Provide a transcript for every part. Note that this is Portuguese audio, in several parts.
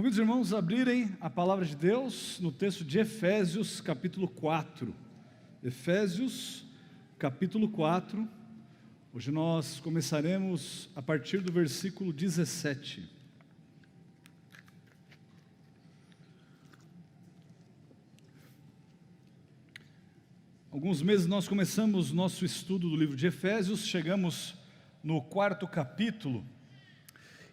Convido os irmãos a abrirem a palavra de Deus no texto de Efésios, capítulo 4. Efésios, capítulo 4. Hoje nós começaremos a partir do versículo 17. Alguns meses nós começamos nosso estudo do livro de Efésios, chegamos no quarto capítulo.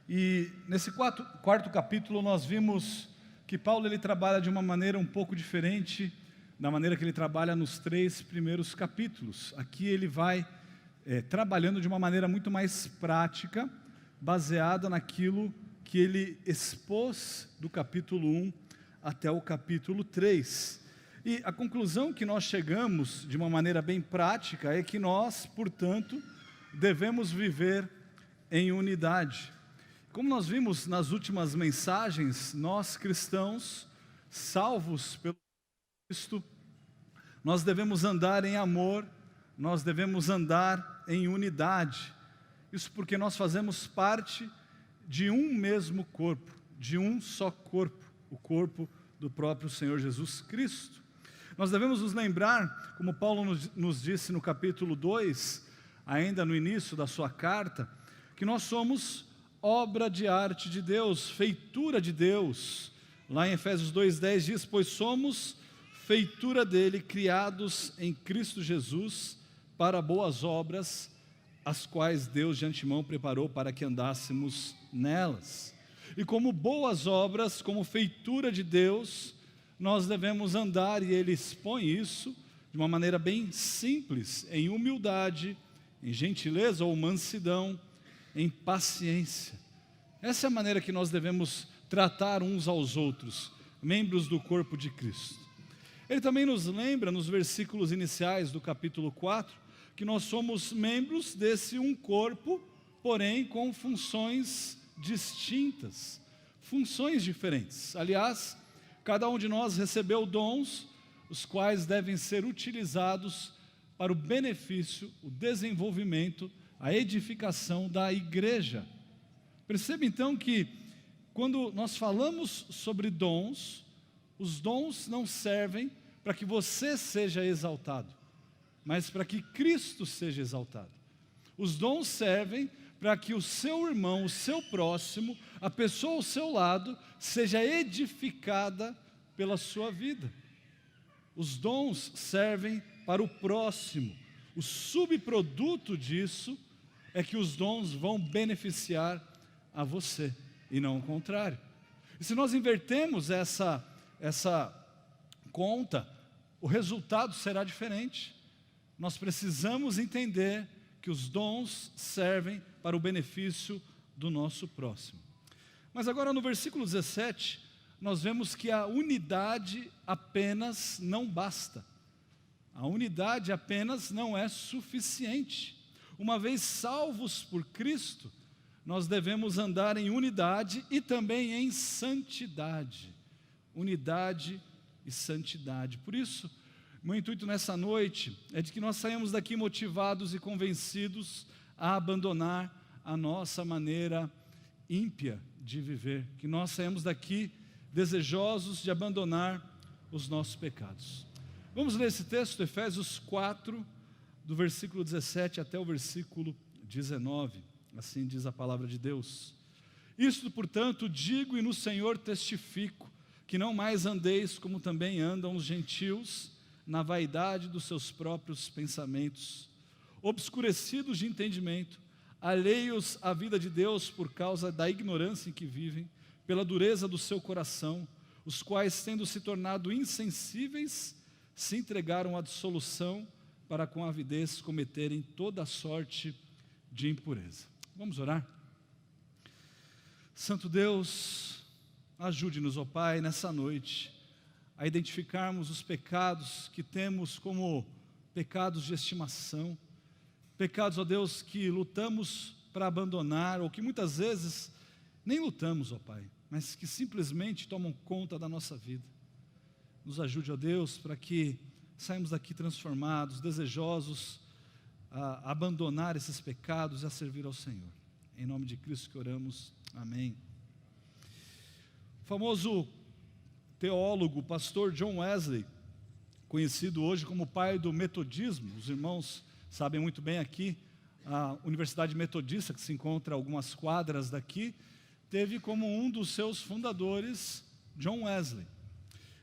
E nesse quarto capítulo nós vimos que Paulo ele trabalha de uma maneira um pouco diferente da maneira que ele trabalha nos 3 primeiros capítulos. Aqui ele vai trabalhando de uma maneira muito mais prática, baseada naquilo que ele expôs do capítulo 1 até o capítulo 3. E a conclusão que nós chegamos de uma maneira bem prática é que nós, portanto, devemos viver em unidade. Como nós vimos nas últimas mensagens, nós cristãos, salvos pelo Cristo, nós devemos andar em amor, nós devemos andar em unidade. Isso porque nós fazemos parte de um mesmo corpo, de um só corpo, o corpo do próprio Senhor Jesus Cristo. Nós devemos nos lembrar, como Paulo nos disse no capítulo 2, ainda no início da sua carta, que nós somos obra de arte de Deus, feitura de Deus. Lá em Efésios 2:10 diz: pois somos feitura dele, criados em Cristo Jesus, para boas obras, as quais Deus de antemão preparou para que andássemos nelas. E como boas obras, como feitura de Deus, nós devemos andar, e ele expõe isso de uma maneira bem simples, em humildade, em gentileza ou mansidão, em paciência. Essa é a maneira que nós devemos tratar uns aos outros, membros do corpo de Cristo. Ele também nos lembra, nos versículos iniciais do capítulo 4, que nós somos membros desse um corpo, porém com funções distintas, funções diferentes. Aliás, cada um de nós recebeu dons, os quais devem ser utilizados para o benefício, o desenvolvimento, a edificação da igreja. Perceba então que quando nós falamos sobre dons, os dons não servem para que você seja exaltado, mas para que Cristo seja exaltado. Os dons servem para que o seu irmão, o seu próximo, a pessoa ao seu lado, seja edificada pela sua vida. Os dons servem para o próximo. O subproduto disso é que os dons vão beneficiar a você, e não o contrário. E se nós invertemos essa conta, o resultado será diferente. Nós precisamos entender que os dons servem para o benefício do nosso próximo. Mas agora no versículo 17, nós vemos que a unidade apenas não basta. A unidade apenas não é suficiente. Uma vez salvos por Cristo, nós devemos andar em unidade e também em santidade. Unidade e santidade. Por isso, meu intuito nessa noite é de que nós saímos daqui motivados e convencidos a abandonar a nossa maneira ímpia de viver. Que nós saímos daqui desejosos de abandonar os nossos pecados. Vamos ler esse texto, Efésios 4, do versículo 17 até o versículo 19. Assim diz a palavra de Deus. Isto, portanto, digo e no Senhor testifico, que não mais andeis como também andam os gentios, na vaidade dos seus próprios pensamentos, obscurecidos de entendimento, alheios à vida de Deus por causa da ignorância em que vivem, pela dureza do seu coração, os quais, tendo se tornado insensíveis, se entregaram à dissolução, para com avidez cometerem toda sorte de impureza. Vamos orar? Santo Deus, ajude-nos, ó Pai, nessa noite, a identificarmos os pecados que temos como pecados de estimação, pecados, ó Deus, que lutamos para abandonar, ou que muitas vezes nem lutamos, ó Pai, mas que simplesmente tomam conta da nossa vida. Nos ajude, ó Deus, para que saímos daqui transformados, desejosos a abandonar esses pecados e a servir ao Senhor. Em nome de Cristo que oramos, amém. famoso teólogo, pastor John Wesley, conhecido hoje como pai do metodismo, os irmãos sabem muito bem aqui, a Universidade Metodista, que se encontra a algumas quadras daqui, teve como um dos seus fundadores John Wesley.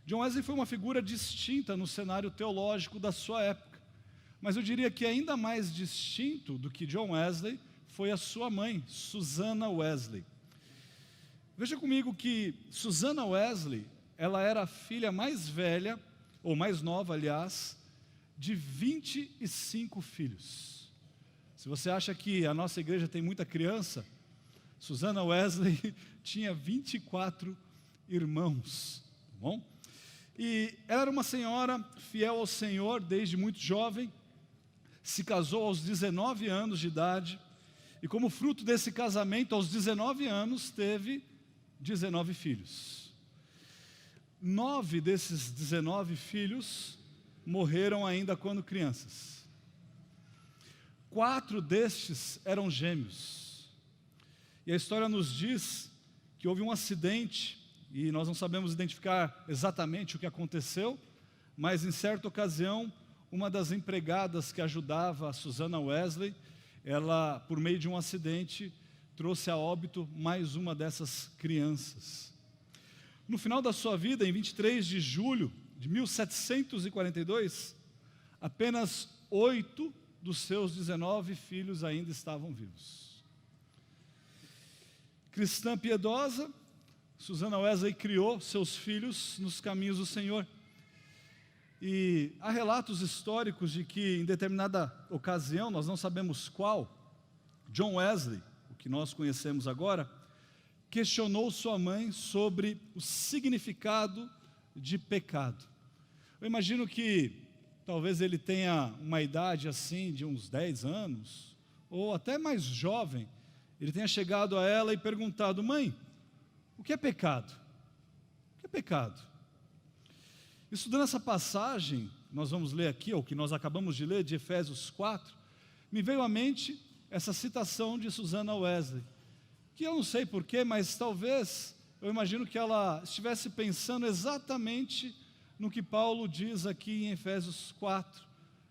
John Wesley foi uma figura distinta no cenário teológico da sua época, mas eu diria que ainda mais distinto do que John Wesley foi a sua mãe, Susanna Wesley. Veja comigo que Susanna Wesley, ela era a filha mais velha, ou mais nova, aliás, de 25 filhos. Se você acha que a nossa igreja tem muita criança, Susanna Wesley tinha 24 irmãos, tá bom? E ela era uma senhora fiel ao Senhor desde muito jovem, se casou aos 19 anos de idade, e como fruto desse casamento, aos 19 anos, teve 19 filhos. 9 desses 19 filhos morreram ainda quando crianças. 4 destes eram gêmeos. E a história nos diz que houve um acidente, e nós não sabemos identificar exatamente o que aconteceu, mas em certa ocasião, uma das empregadas que ajudava a Susanna Wesley, ela, por meio de um acidente, trouxe a óbito mais uma dessas crianças. No final da sua vida, em 23 de julho de 1742, apenas 8 dos seus 19 filhos ainda estavam vivos. Cristã piedosa, Susanna Wesley criou seus filhos nos caminhos do Senhor. E há relatos históricos de que em determinada ocasião, nós não sabemos qual, John Wesley, o que nós conhecemos agora, questionou sua mãe sobre o significado de pecado. Eu imagino que talvez ele tenha uma idade assim de uns 10 anos, ou até mais jovem, ele tenha chegado a ela e perguntado: mãe, o que é pecado? O que é pecado? Estudando essa passagem, nós vamos ler aqui, ou que nós acabamos de ler, de Efésios 4, me veio à mente essa citação de Susanna Wesley, que eu não sei porquê, mas talvez, eu imagino que ela estivesse pensando exatamente no que Paulo diz aqui em Efésios 4,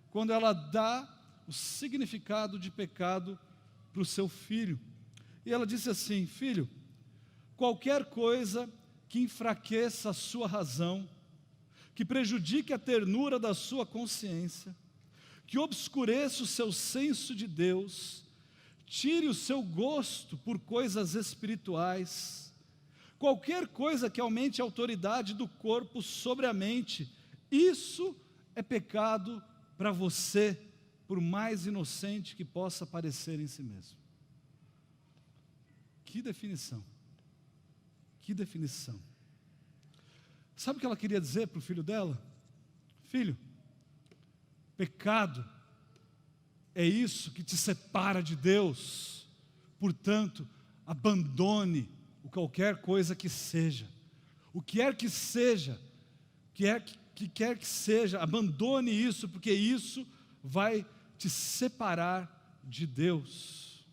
quando ela dá o significado de pecado para o seu filho. E ela disse assim: filho, qualquer coisa que enfraqueça a sua razão, que prejudique a ternura da sua consciência, que obscureça o seu senso de Deus, tire o seu gosto por coisas espirituais, qualquer coisa que aumente a autoridade do corpo sobre a mente, isso é pecado para você, por mais inocente que possa parecer em si mesmo. Que definição, que definição. Sabe o que ela queria dizer para o filho dela? Filho, pecado é isso que te separa de Deus, portanto, abandone qualquer coisa que seja, o que quer que seja, quer que seja, abandone isso, porque isso vai te separar de Deus.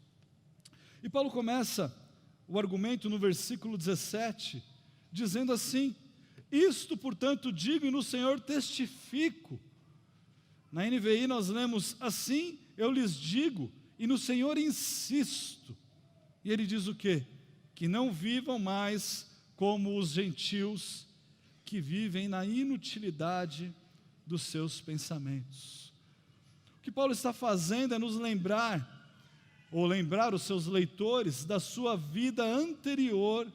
E Paulo começa o argumento no versículo 17, dizendo assim: isto, portanto, digo e no Senhor testifico. Na NVI nós lemos assim: eu lhes digo e no Senhor insisto. E ele diz o quê? Que não vivam mais como os gentios, que vivem na inutilidade dos seus pensamentos. O que Paulo está fazendo é nos lembrar, ou lembrar os seus leitores, da sua vida anterior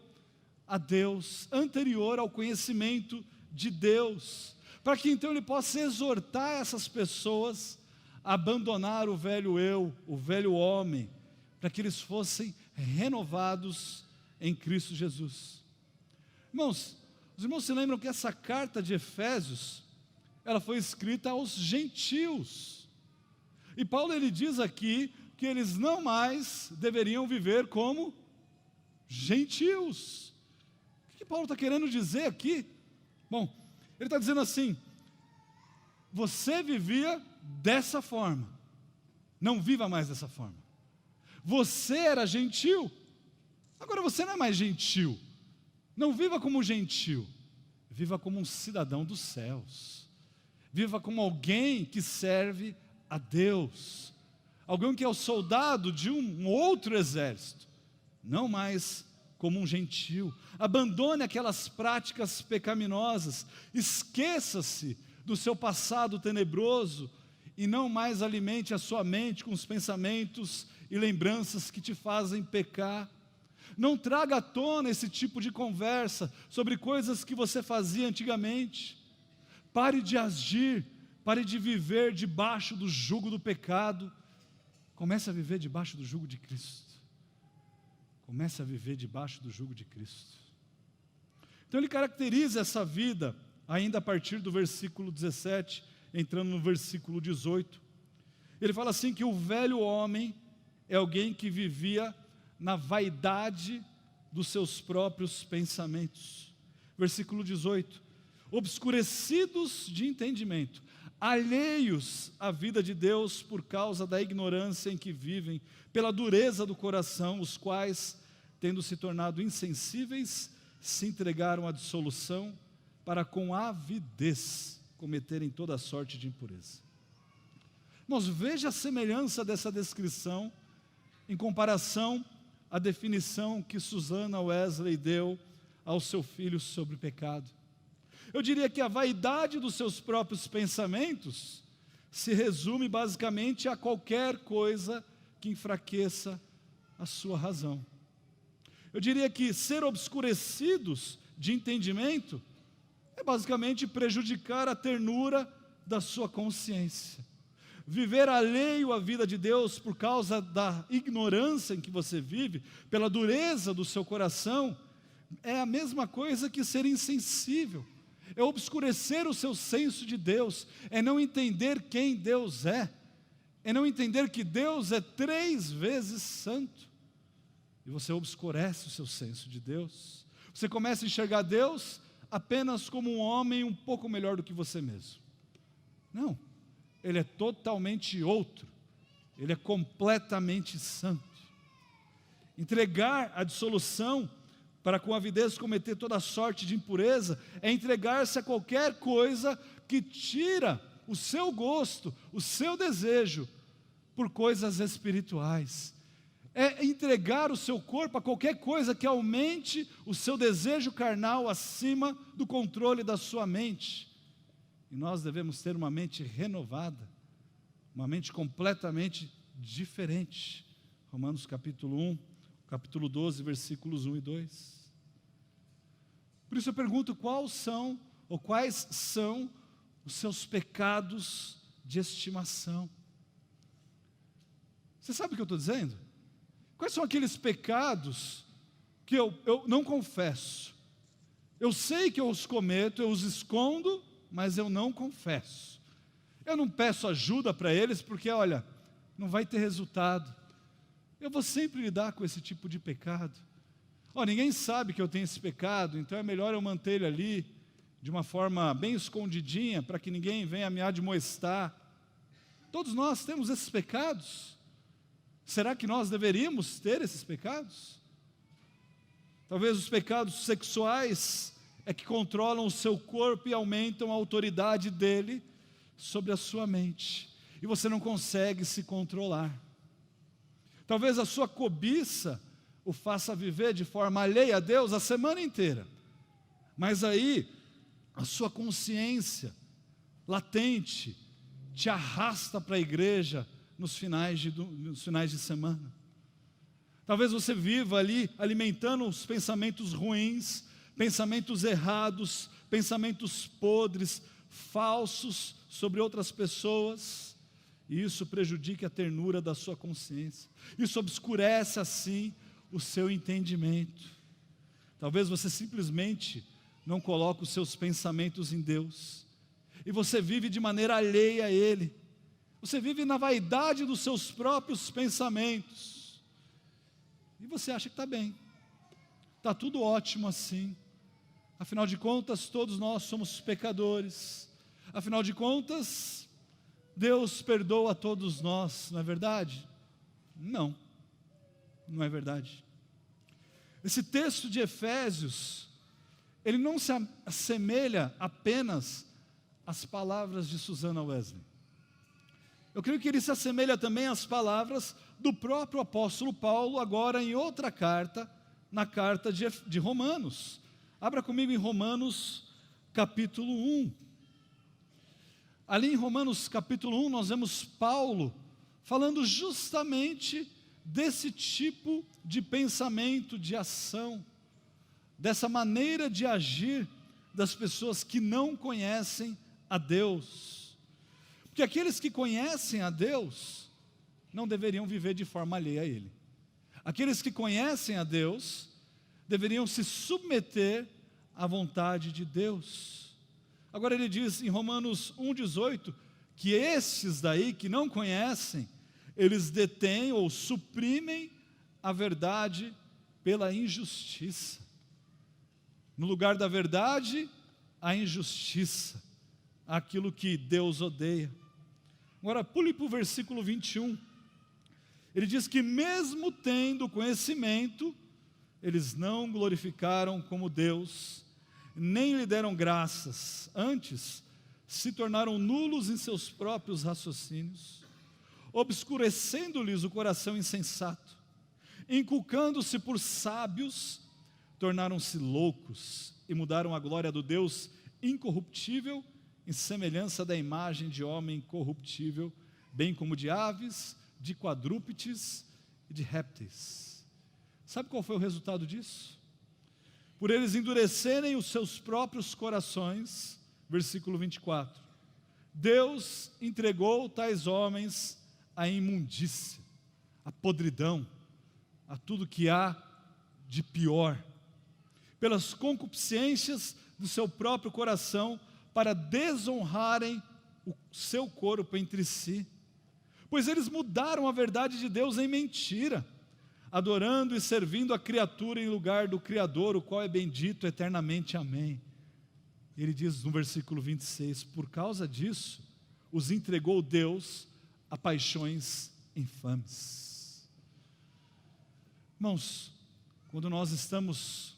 a Deus, anterior ao conhecimento de Deus, para que então ele possa exortar essas pessoas a abandonar o velho eu, o velho homem, para que eles fossem renovados em Cristo Jesus. Irmãos, os irmãos se lembram que essa carta de Efésios, ela foi escrita aos gentios, e Paulo ele diz aqui que eles não mais deveriam viver como gentios. O que Paulo está querendo dizer aqui? Bom, ele está dizendo assim: você vivia dessa forma, não viva mais dessa forma. Você era gentil, agora você não é mais gentil, Não viva como um gentil, viva como um cidadão dos céus. Viva como alguém que serve a Deus. Alguém que é o soldado de um outro exército, não mais como um gentil. Abandone aquelas práticas pecaminosas, esqueça-se do seu passado tenebroso e não mais alimente a sua mente com os pensamentos e lembranças que te fazem pecar. Não traga à tona esse tipo de conversa sobre coisas que você fazia antigamente. Pare de agir, pare de viver debaixo do jugo do pecado. Comece a viver debaixo do jugo de Cristo. Comece a viver debaixo do jugo de Cristo. Então ele caracteriza essa vida, ainda a partir do versículo 17, entrando no versículo 18. Ele fala assim que o velho homem é alguém que vivia na vaidade dos seus próprios pensamentos. Versículo 18. Obscurecidos de entendimento, alheios à vida de Deus por causa da ignorância em que vivem, pela dureza do coração, os quais, tendo se tornado insensíveis, se entregaram à dissolução, para com avidez cometerem toda sorte de impureza. Irmãos, veja a semelhança dessa descrição em comparação à definição que Susana Wesley deu ao seu filho sobre o pecado. Eu diria que a vaidade dos seus próprios pensamentos se resume basicamente a qualquer coisa que enfraqueça a sua razão. Eu diria que ser obscurecidos de entendimento é basicamente prejudicar a ternura da sua consciência. Viver alheio à vida de Deus por causa da ignorância em que você vive, pela dureza do seu coração, é a mesma coisa que ser insensível. É obscurecer o seu senso de Deus, é não entender quem Deus é não entender que Deus é 3 vezes santo, e você obscurece o seu senso de Deus. Você começa a enxergar Deus apenas como um homem um pouco melhor do que você mesmo. Não, Ele é totalmente outro, Ele é completamente santo. Entregar a dissolução para com avidez cometer toda sorte de impureza, é entregar-se a qualquer coisa que tira o seu gosto, o seu desejo por coisas espirituais. É entregar o seu corpo a qualquer coisa que aumente o seu desejo carnal acima do controle da sua mente. E nós devemos ter uma mente renovada, uma mente completamente diferente. Romanos capítulo 1, capítulo 12, versículos 1 e 2. Por isso eu pergunto, quais são os seus pecados de estimação? Você sabe o que eu estou dizendo? Quais são aqueles pecados que eu não confesso? Eu sei que eu os cometo, eu os escondo, mas eu não confesso. Eu não peço ajuda para eles, porque olha, não vai ter resultado. Eu vou sempre lidar com esse tipo de pecado. Ninguém sabe que eu tenho esse pecado, então é melhor eu manter ele ali, de uma forma bem escondidinha, para que ninguém venha me admoestar. Todos nós temos esses pecados. Será que nós deveríamos ter esses pecados? Talvez os pecados sexuais é que controlam o seu corpo e aumentam a autoridade dele sobre a sua mente, e você não consegue se controlar. Talvez a sua cobiça o faça viver de forma alheia a Deus a semana inteira, mas aí a sua consciência latente te arrasta para a igreja nos finais de semana. Talvez você viva ali alimentando os pensamentos ruins, pensamentos errados, pensamentos podres, falsos sobre outras pessoas, e isso prejudica a ternura da sua consciência. Isso obscurece assim o seu entendimento. Talvez você simplesmente não coloque os seus pensamentos em Deus, e você vive de maneira alheia a Ele. Você vive na vaidade dos seus próprios pensamentos, e você acha que está bem, está tudo ótimo assim. Afinal de contas, todos nós somos pecadores. Afinal de contas, Deus perdoa a todos nós, não é verdade? Não é verdade. Esse texto de Efésios ele não se assemelha apenas às palavras de Susana Wesley. Eu creio que ele se assemelha também às palavras do próprio apóstolo Paulo, agora em outra carta, na carta de Romanos. Abra comigo em Romanos capítulo 1. Ali em Romanos capítulo 1 nós vemos Paulo falando justamente desse tipo de pensamento, de ação, dessa maneira de agir das pessoas que não conhecem a Deus. Porque aqueles que conhecem a Deus não deveriam viver de forma alheia a Ele. Aqueles que conhecem a Deus deveriam se submeter à vontade de Deus. Agora ele diz em Romanos 1,18 que esses daí que não conhecem, eles detêm ou suprimem a verdade pela injustiça. No lugar da verdade, a injustiça, aquilo que Deus odeia. Agora pule para o versículo 21. Ele diz que mesmo tendo conhecimento, eles não glorificaram como Deus, nem lhe deram graças, antes se tornaram nulos em seus próprios raciocínios, obscurecendo-lhes o coração insensato, inculcando-se por sábios, tornaram-se loucos e mudaram a glória do Deus incorruptível em semelhança da imagem de homem corruptível, bem como de aves, de quadrúpedes e de répteis. Sabe qual foi o resultado disso? Por eles endurecerem os seus próprios corações, versículo 24, Deus entregou tais homens à imundícia, à podridão, a tudo que há de pior, pelas concupiscências do seu próprio coração, para desonrarem o seu corpo entre si, pois eles mudaram a verdade de Deus em mentira, adorando e servindo a criatura em lugar do Criador, o qual é bendito eternamente, amém. Ele diz no versículo 26, por causa disso, os entregou Deus a paixões infames. Irmãos, quando nós estamos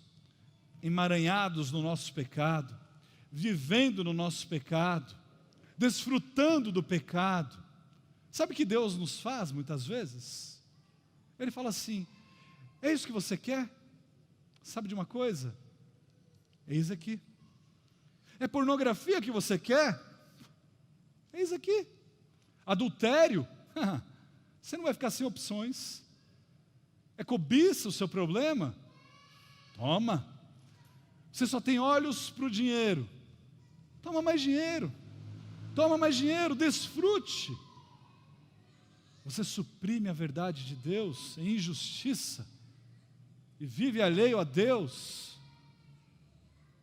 emaranhados no nosso pecado, vivendo no nosso pecado, desfrutando do pecado, sabe o que Deus nos faz muitas vezes? Ele fala assim, é isso que você quer? Sabe de uma coisa? Eis aqui. É pornografia que você quer? Eis aqui. Adultério? Você não vai ficar sem opções. É cobiça o seu problema? Toma. Você só tem olhos para o dinheiro. Toma mais dinheiro. Toma mais dinheiro, desfrute. Você suprime a verdade de Deus em injustiça e vive alheio a Deus,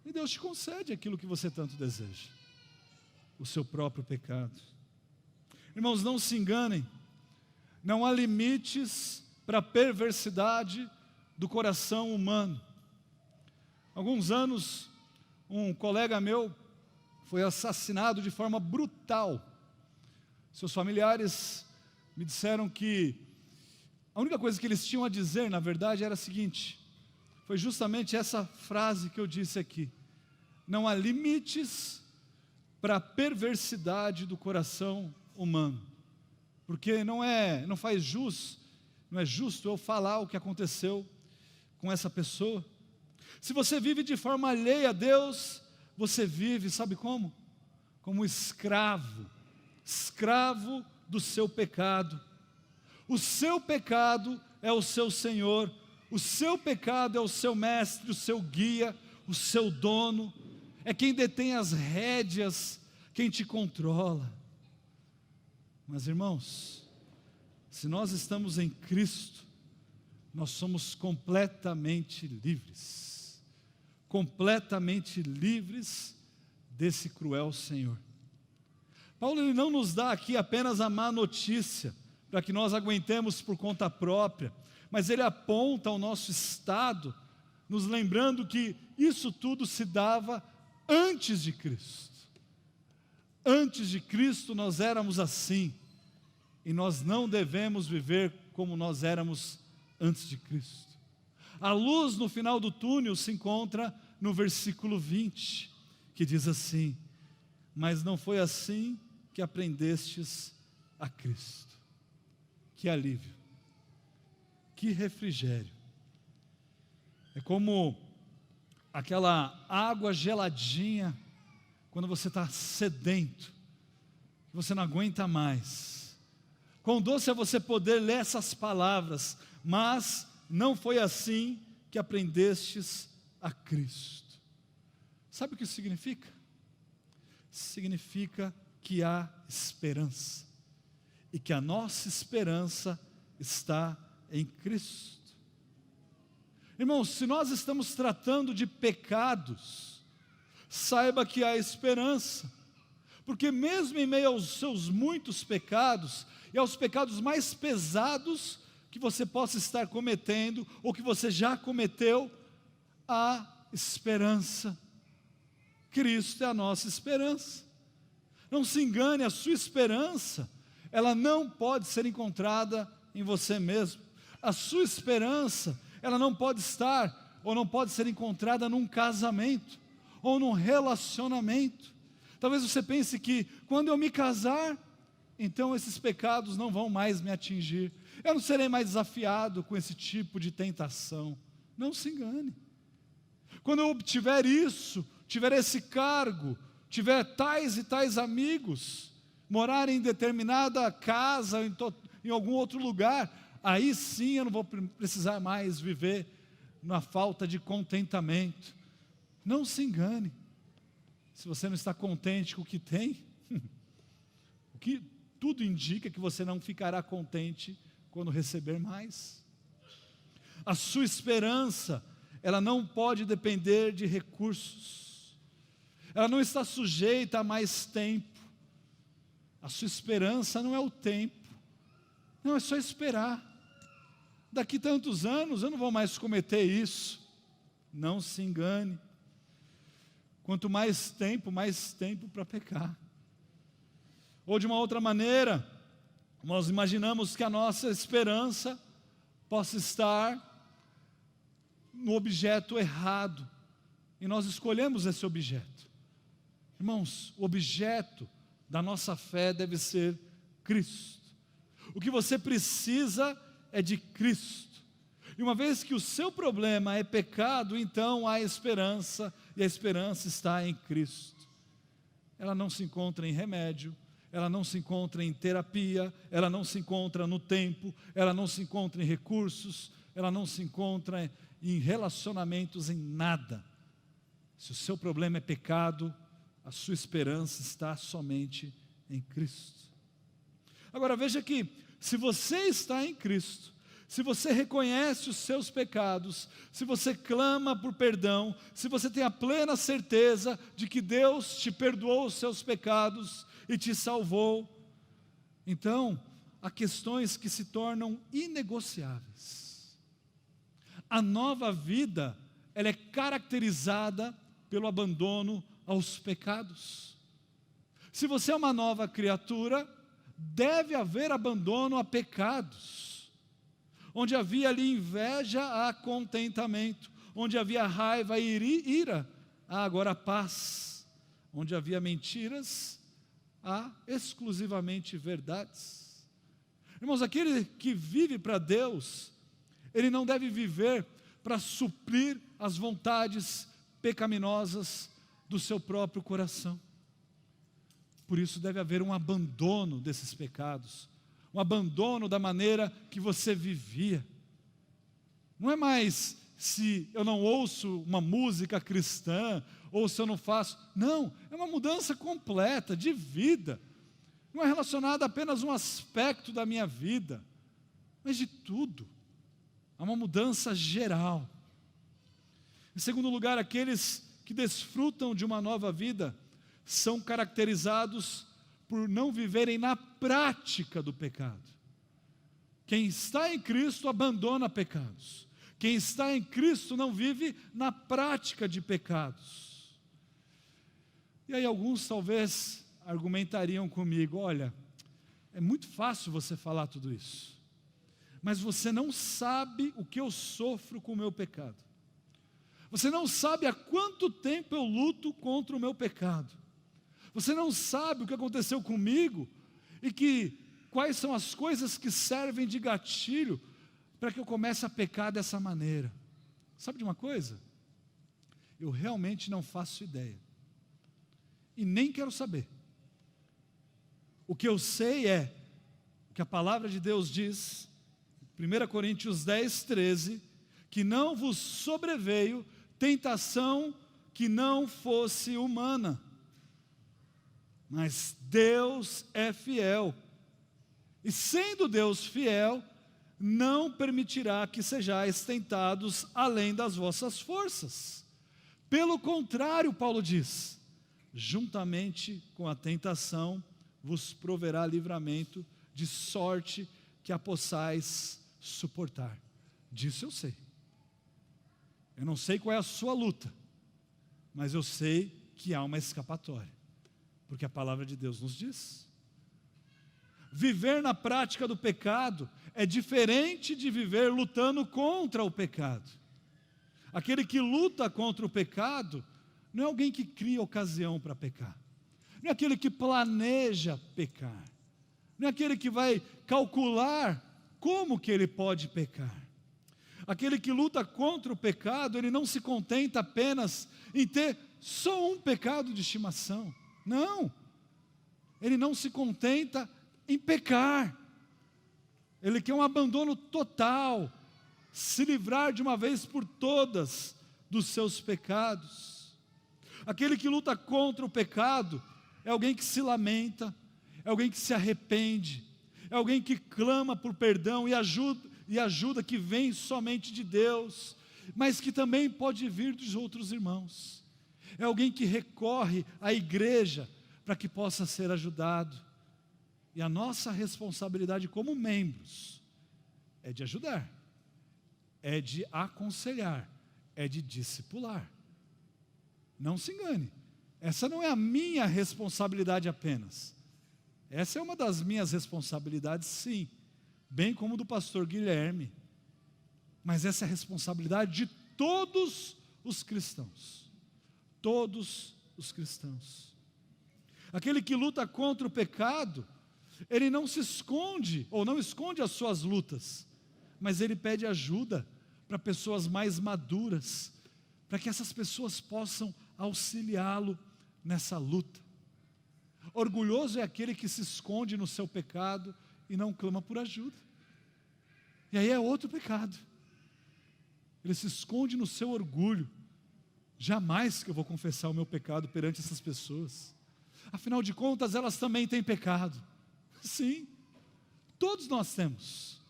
e Deus te concede aquilo que você tanto deseja, o seu próprio pecado. Irmãos, não se enganem, não há limites para a perversidade do coração humano. Há alguns anos, um colega meu foi assassinado de forma brutal. Seus familiares me disseram que a única coisa que eles tinham a dizer, na verdade, era a seguinte, foi justamente essa frase que eu disse aqui, não há limites para a perversidade do coração humano, porque não é justo eu falar o que aconteceu com essa pessoa. Se você vive de forma alheia a Deus, você vive, sabe como? Como escravo do seu pecado. O seu pecado é o seu Senhor, o seu pecado é o seu mestre, o seu guia, o seu dono, é quem detém as rédeas, quem te controla. Mas irmãos, se nós estamos em Cristo, nós somos completamente livres desse cruel Senhor. Paulo ele não nos dá aqui apenas a má notícia, para que nós aguentemos por conta própria, mas ele aponta ao nosso estado, nos lembrando que isso tudo se dava antes de Cristo. Antes de Cristo nós éramos assim, e nós não devemos viver como nós éramos antes de Cristo. A luz no final do túnel se encontra no versículo 20, que diz assim: mas não foi assim que aprendestes a Cristo. Que alívio, que refrigério. É como aquela água geladinha, quando você está sedento, que você não aguenta mais. Quão doce é você poder ler essas palavras, mas não foi assim que aprendestes a Cristo. Sabe o que isso significa? Significa que há esperança, e que a nossa esperança está em Cristo. Irmãos, se nós estamos tratando de pecados, saiba que há esperança, porque mesmo em meio aos seus muitos pecados, e aos pecados mais pesados que você possa estar cometendo, ou que você já cometeu, há esperança. Cristo é a nossa esperança. Não se engane, a sua esperança, ela não pode ser encontrada em você mesmo. A sua esperança, ela não pode estar, ou não pode ser encontrada num casamento, ou num relacionamento. Talvez você pense que, quando eu me casar, então esses pecados não vão mais me atingir. Eu não serei mais desafiado com esse tipo de tentação. Não se engane. Quando eu obtiver isso, tiver esse cargo, tiver tais e tais amigos, morar em determinada casa, em algum outro lugar, aí sim eu não vou precisar mais viver na falta de contentamento. Não se engane. Se você não está contente com o que tem, o que tudo indica que você não ficará contente quando receber mais. A sua esperança, ela não pode depender de recursos. Ela não está sujeita a mais tempo. A sua esperança não é o tempo. Não, é só esperar. Daqui tantos anos eu não vou mais cometer isso. Não se engane. Quanto mais tempo para pecar. Ou de uma outra maneira, nós imaginamos que a nossa esperança possa estar no objeto errado, e nós escolhemos esse objeto. Irmãos, o objeto da nossa fé deve ser Cristo. O que você precisa é de Cristo. E uma vez que o seu problema é pecado, então há esperança, e a esperança está em Cristo. Ela não se encontra em remédio, ela não se encontra em terapia, ela não se encontra no tempo, ela não se encontra em recursos, ela não se encontra em relacionamentos, em nada. Se o seu problema é pecado, a sua esperança está somente em Cristo. Agora veja que, se você está em Cristo, se você reconhece os seus pecados, se você clama por perdão, se você tem a plena certeza de que Deus te perdoou os seus pecados e te salvou, então há questões que se tornam inegociáveis. A nova vida, ela é caracterizada pelo abandono aos pecados. Se você é uma nova criatura, deve haver abandono a pecados. Onde havia ali inveja, há contentamento. Onde havia raiva e ira, há agora paz. Onde havia mentiras, há exclusivamente verdades. Irmãos, aquele que vive para Deus, ele não deve viver para suprir as vontades pecaminosas do seu próprio coração. Por isso deve haver um abandono desses pecados, um abandono da maneira que você vivia. Não é mais se eu não ouço uma música cristã, ou se eu não faço. Não, é uma mudança completa de vida. Não é relacionada a apenas um aspecto da minha vida, mas de tudo. Há uma mudança geral. Em segundo lugar, aqueles que desfrutam de uma nova vida são caracterizados por não viverem na prática do pecado. Quem está em Cristo abandona pecados. Quem está em Cristo não vive na prática de pecados. E aí alguns talvez argumentariam comigo: olha, é muito fácil você falar tudo isso, mas você não sabe o que eu sofro com o meu pecado. Você não sabe há quanto tempo eu luto contra o meu pecado. Você não sabe o que aconteceu comigo e quais são as coisas que servem de gatilho para que eu comece a pecar dessa maneira. Sabe de uma coisa? Eu realmente não faço ideia. E nem quero saber. O que eu sei é que a palavra de Deus diz, 1 Coríntios 10, 13, que não vos sobreveio tentação que não fosse humana, mas Deus é fiel, e sendo Deus fiel, não permitirá que sejais tentados além das vossas forças. Pelo contrário, Paulo diz, juntamente com a tentação vos proverá livramento, de sorte que a possais suportar. Disso eu sei. Eu não sei qual é a sua luta, mas eu sei que há uma escapatória, porque a palavra de Deus nos diz. Viver na prática do pecado é diferente de viver lutando contra o pecado. Aquele que luta contra o pecado não é alguém que cria ocasião para pecar, não é aquele que planeja pecar, não é aquele que vai calcular como que ele pode pecar. Aquele que luta contra o pecado, ele não se contenta apenas em ter só um pecado de estimação. Não, ele não se contenta em pecar. Ele quer um abandono total, se livrar de uma vez por todas dos seus pecados. Aquele que luta contra o pecado é alguém que se lamenta, é alguém que se arrepende, é alguém que clama por perdão e ajuda que vem somente de Deus, mas que também pode vir dos outros irmãos. É alguém que recorre à igreja para que possa ser ajudado. E a nossa responsabilidade como membros é de ajudar, é de aconselhar, é de discipular. Não se engane, essa não é a minha responsabilidade apenas. Essa é uma das minhas responsabilidades, sim, bem como do pastor Guilherme, mas essa é a responsabilidade de todos os cristãos. Todos os cristãos. Aquele que luta contra o pecado, ele não se esconde, ou não esconde as suas lutas, mas ele pede ajuda para pessoas mais maduras, para que essas pessoas possam auxiliá-lo nessa luta. Orgulhoso é aquele que se esconde no seu pecado e não clama por ajuda. E aí é outro pecado. Ele se esconde no seu orgulho. Jamais que eu vou confessar o meu pecado perante essas pessoas. Afinal de contas, elas também têm pecado. Sim, todos nós temos.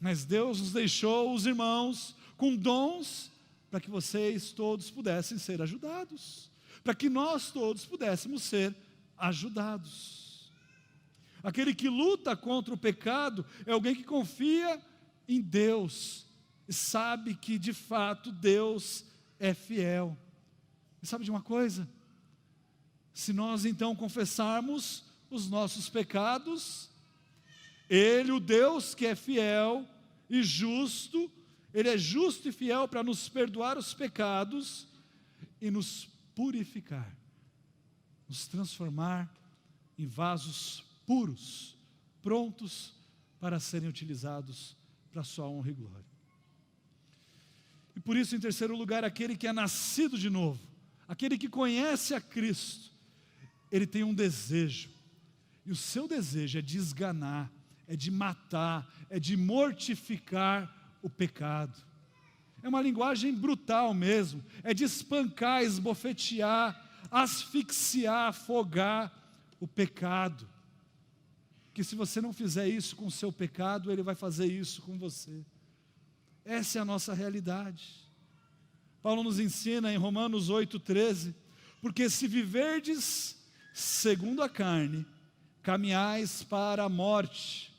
Mas Deus nos deixou, os irmãos, com dons, para que vocês todos pudessem ser ajudados. Para que nós todos pudéssemos ser ajudados. Aquele que luta contra o pecado é alguém que confia em Deus e sabe que de fato Deus é fiel. E sabe de uma coisa? Se nós então confessarmos os nossos pecados, Ele, o Deus que é fiel e justo, Ele é justo e fiel para nos perdoar os pecados e nos purificar, nos transformar em vasos puros, prontos para serem utilizados para a sua honra e glória. E por isso, em terceiro lugar, aquele que é nascido de novo, aquele que conhece a Cristo, ele tem um desejo, e o seu desejo é de esganar, é de matar, é de mortificar o pecado. É uma linguagem brutal mesmo, é de espancar, esbofetear, asfixiar, afogar o pecado. Que se você não fizer isso com o seu pecado, ele vai fazer isso com você. Essa é a nossa realidade. Paulo nos ensina em Romanos 8,13, porque se viverdes segundo a carne, caminhais para a morte.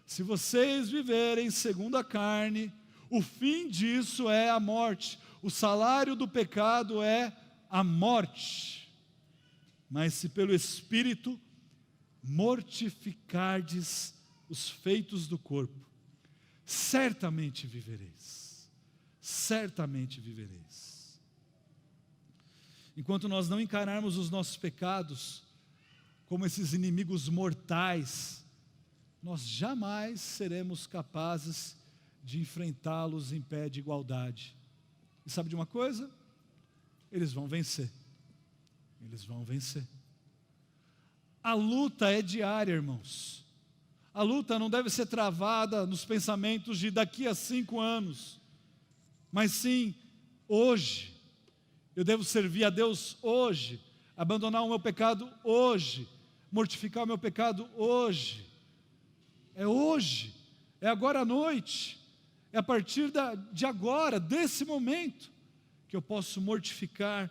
Se vocês viverem segundo a carne, o fim disso é a morte. O salário do pecado é a morte. Mas se pelo Espírito mortificardes os feitos do corpo, certamente vivereis. Certamente vivereis. Enquanto nós não encararmos os nossos pecados como esses inimigos mortais, nós jamais seremos capazes de enfrentá-los em pé de igualdade. E sabe de uma coisa? Eles vão vencer. Eles vão vencer. A luta é diária, irmãos. A luta não deve ser travada nos pensamentos de daqui a 5 anos, mas sim hoje. Eu devo servir a Deus hoje, abandonar o meu pecado hoje, mortificar o meu pecado hoje. É hoje, é agora à noite, é a partir de agora, desse momento, que eu posso mortificar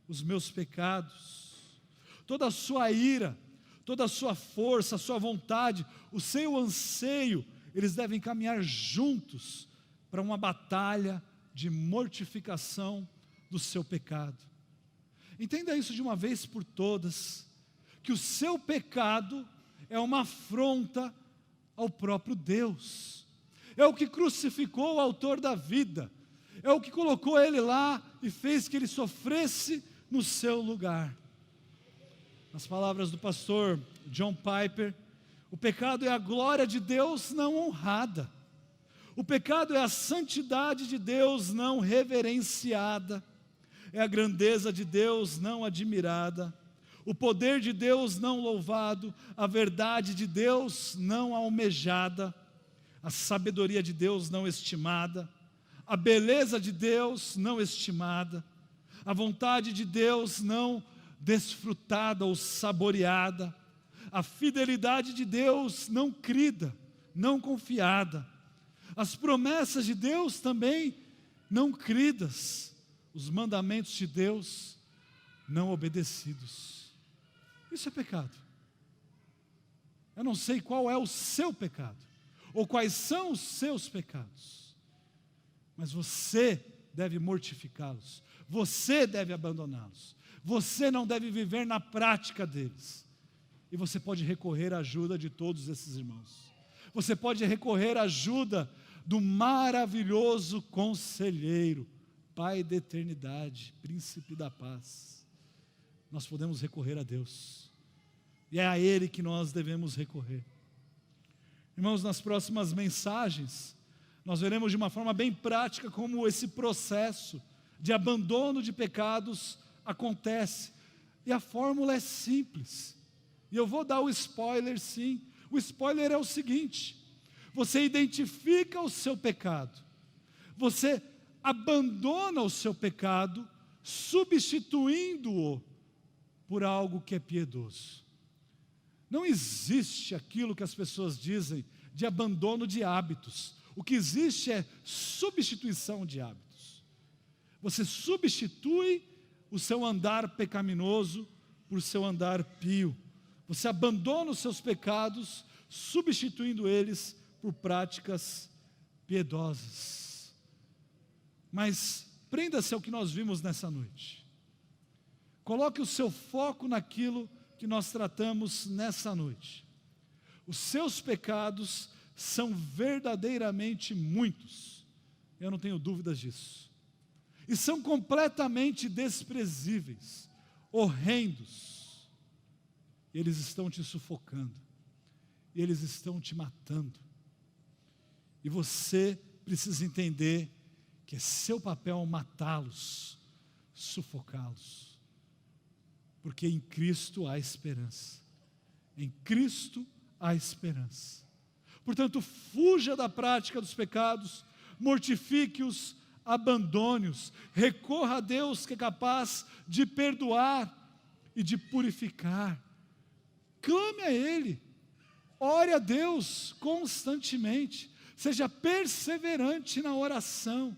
os meus pecados. Toda a sua ira, toda a sua força, a sua vontade, o seu anseio, eles devem caminhar juntos para uma batalha de mortificação do seu pecado. Entenda isso de uma vez por todas, que o seu pecado é uma afronta ao próprio Deus. É o que crucificou o autor da vida, é o que colocou ele lá e fez que ele sofresse no seu lugar. Nas palavras do pastor John Piper, o pecado é a glória de Deus não honrada. O pecado é a santidade de Deus não reverenciada. É a grandeza de Deus não admirada. O poder de Deus não louvado. A verdade de Deus não almejada. A sabedoria de Deus não estimada. A beleza de Deus não estimada. A vontade de Deus não desfrutada ou saboreada, a fidelidade de Deus não crida, não confiada, as promessas de Deus também não cridas, os mandamentos de Deus não obedecidos. Isso é pecado. Eu não sei qual é o seu pecado, ou quais são os seus pecados, mas você deve mortificá-los, você deve abandoná-los. Você não deve viver na prática deles. E você pode recorrer à ajuda de todos esses irmãos. Você pode recorrer à ajuda do maravilhoso conselheiro, Pai da eternidade, Príncipe da paz. Nós podemos recorrer a Deus. E é a Ele que nós devemos recorrer. Irmãos, nas próximas mensagens, nós veremos de uma forma bem prática como esse processo de abandono de pecados acontece, e a fórmula é simples, e eu vou dar o spoiler sim. O spoiler é o seguinte: você identifica o seu pecado, você abandona o seu pecado, substituindo-o por algo que é piedoso. Não existe aquilo que as pessoas dizem de abandono de hábitos. O que existe é substituição de hábitos. Você substitui o seu andar pecaminoso por seu andar pio. Você abandona os seus pecados, substituindo eles por práticas piedosas. Mas prenda-se ao que nós vimos nessa noite. Coloque o seu foco naquilo que nós tratamos nessa noite. Os seus pecados são verdadeiramente muitos. Eu não tenho dúvidas disso. E são completamente desprezíveis, horrendos. Eles estão te sufocando, eles estão te matando. E você precisa entender que é seu papel matá-los, sufocá-los. Porque em Cristo há esperança. Em Cristo há esperança. Portanto, fuja da prática dos pecados, mortifique-os, abandone-os, recorra a Deus que é capaz de perdoar e de purificar. Clame a Ele, ore a Deus constantemente, seja perseverante na oração,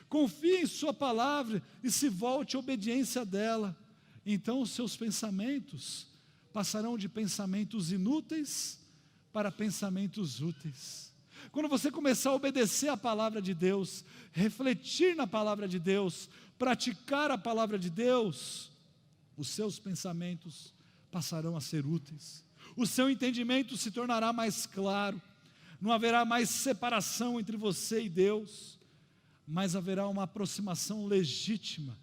confie em sua palavra e se volte à obediência dela. Então os seus pensamentos passarão de pensamentos inúteis para pensamentos úteis. Quando você começar a obedecer a palavra de Deus, refletir na palavra de Deus, praticar a palavra de Deus, os seus pensamentos passarão a ser úteis, o seu entendimento se tornará mais claro, não haverá mais separação entre você e Deus, mas haverá uma aproximação legítima.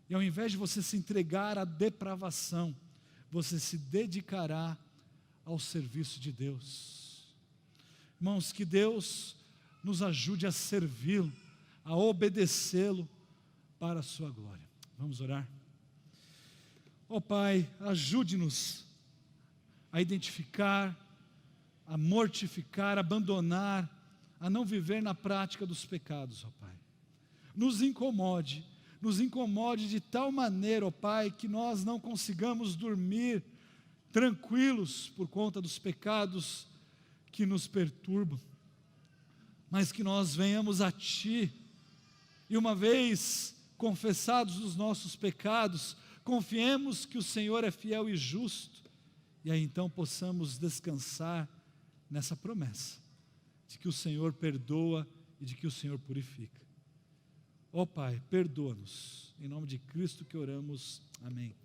E ao invés de você se entregar à depravação, você se dedicará ao serviço de Deus. Irmãos, que Deus nos ajude a servi-lo, a obedecê-lo para a sua glória. Vamos orar? Ó Pai, ajude-nos a identificar, a mortificar, abandonar, a não viver na prática dos pecados, ó Pai. Nos incomode de tal maneira, ó Pai, que nós não consigamos dormir tranquilos por conta dos pecados que nos perturbam, mas que nós venhamos a Ti, e uma vez confessados os nossos pecados, confiemos que o Senhor é fiel e justo, e aí então possamos descansar nessa promessa, de que o Senhor perdoa e de que o Senhor purifica. Ó Pai, perdoa-nos, em nome de Cristo que oramos, amém.